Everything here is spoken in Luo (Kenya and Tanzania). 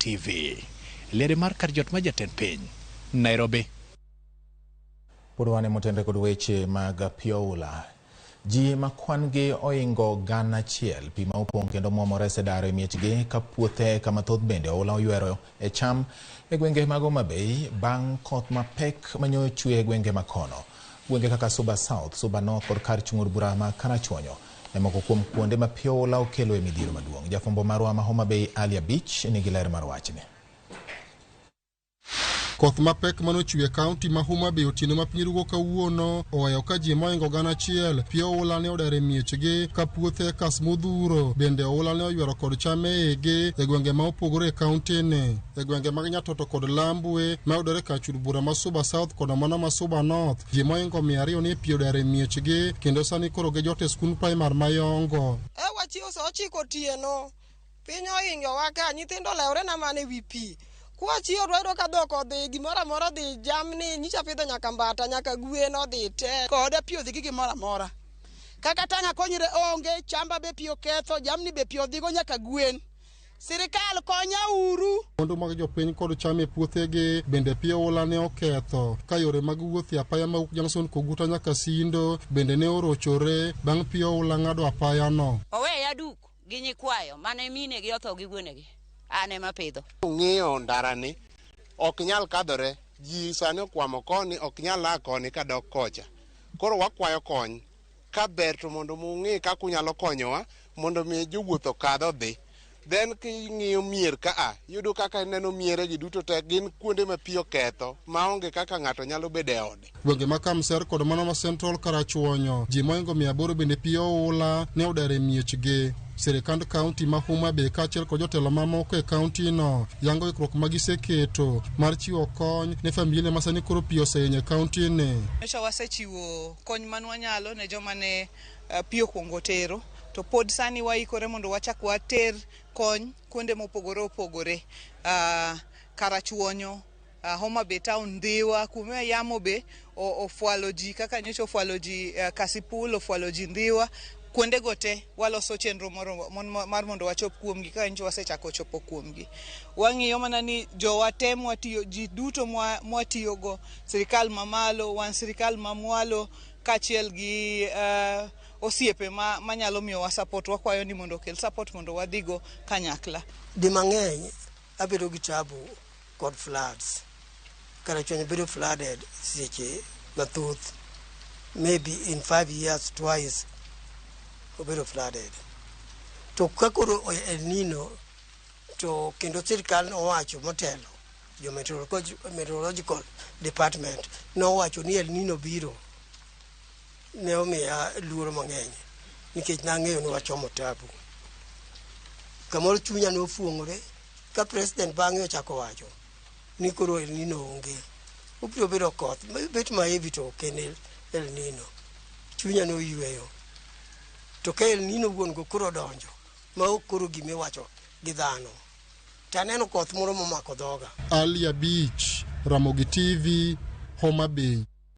TV. Lere mar kar jot ma jatend piny, Nairobi. Purwane motende kod weche mag pioula. Ji makwangi oingo gana chiel pi ma opong' kendo muomore sedaro e miechgi ka puothe kama thoth bende oula oywero e cham e gwenge mag Homabay bang' koth mapek manyo chwe e gwenge makono. Gwenge kaka Suba South, Suba North kod Karachuonyo bura ma Karachuonyo e moko kuom kuonde ma pioula okelo e midhiero maduong'. Jafwambo marwa ma Homabay Ali Beach nigi ler mar wachni. Koth mapek manochwe kaunti ma Homabay otieno ma piny rugo kawuono oweyo ka ji moingo gana achiel pioula ne odar e miechgi ka puothe kas modhuro bende oula ne oywero kod cham e ege e gwenge ma opogore e kaunti ni. E gwenge mag Nyatoto kod Lambwe ma odore Karachuonyo bura ma Suba South kod mano ma Suba North, ji moingo 200 ne pi odar e miechgi kendo sani koro gijote skund primar mayongo. Wachio so chiko tieno piny ohingo waka nyithindo lewre na mane wi pi. Kwa chiyo dwaro ka dhok odhi gimoro amora dhi jamni nyicha pidho nyaka mbata nyaka gwen odhi te koda pi odhi gimoro amora. Kaka tanga konyre onge chamba be pi oketho jamni be pi odhigo nyaka gwen. Sirikal konya uru. Mondo mag jopiny kod cham e puothegi bende pioula ne oketho ka yore mag wuoth apaya ma Junction Koguta nyaka Sindo bende ne orochore bang' pioula ng'ado apaya no. Oweya duk gi nyikwayo mane mine gi otho gi gwenegi. Ane mapidho. Ng'iyo ndarani ok nyal kadhore, ji sani okwamo koni ok nyal la koni kadok kocha. Koro wakwayo kony ka ber to mondo mung'i kaka unyalo konyowa mondo mi jowuoth okadh odhi. Then king'iyo mier ka yudo kaka neno miere gi duto te gin kuonde ma pi oketho maonge kaka ng'ato nyalo bedo e ode. Gwenge ma Kamser kod mano ma Central Karachuonyo, ji moingo 800 bende pi oula ne odar e miechgi. Sirikand kaunti ma Homabay kaachiel kod jotelo mamoko e kaunti no yango ikruok ma giseketo mar chiwo kony ne familia ma sani koro pi osehinyo e kaunti ni. Wasechiwo kony man wanyalo ne joma ne pi okwongo tero, to pod sani waikore mondo wachak water kony kuonde mopogore opogore. Karachuonyo, Homabay town Dhiwa, kume yamo be ofwalo ji kaka nyocha ofwalo ji Kasipul, ofwalo ji Dhiwa. Kuonde gote waloso chenro mar mondo wachop kuomgi ka nyo wasechako chopo kuomgi. Wang'iyo mana ni jowatem watiyo ji duto mwatiyogo, sirikal mamalo, wan sirikal mamwalo kaachiel gi osiepe manyalo miyo wa support. Wakwayo ni mondo kel support mondo wadhigo kanyakla. Di mang'eny abedo gi tabu kod floods. Karachuonyo bedo flooded seche mathoth, maybe in 5 years twice obedo flooded. To kakoro El Nino to kendo sirikal owacho motelo jo meteorological department no wacho ni El Nino biro, ne omiya luoro mang'eny nikech nang'eyo ni wachomo tabu. Kamoro chunya nofuong'ore ka president bang'e ochako wacho ni koro El Nino onge, obiro bedo koth bet maevi to ok en El Nino. Chunya noyweyo. To ka El Nino wuon go koro donjo ma ok koro gime wacho gi dhano, taneno koth moro momako dhoga. Ali Beach, Ramogi TV, Homabay.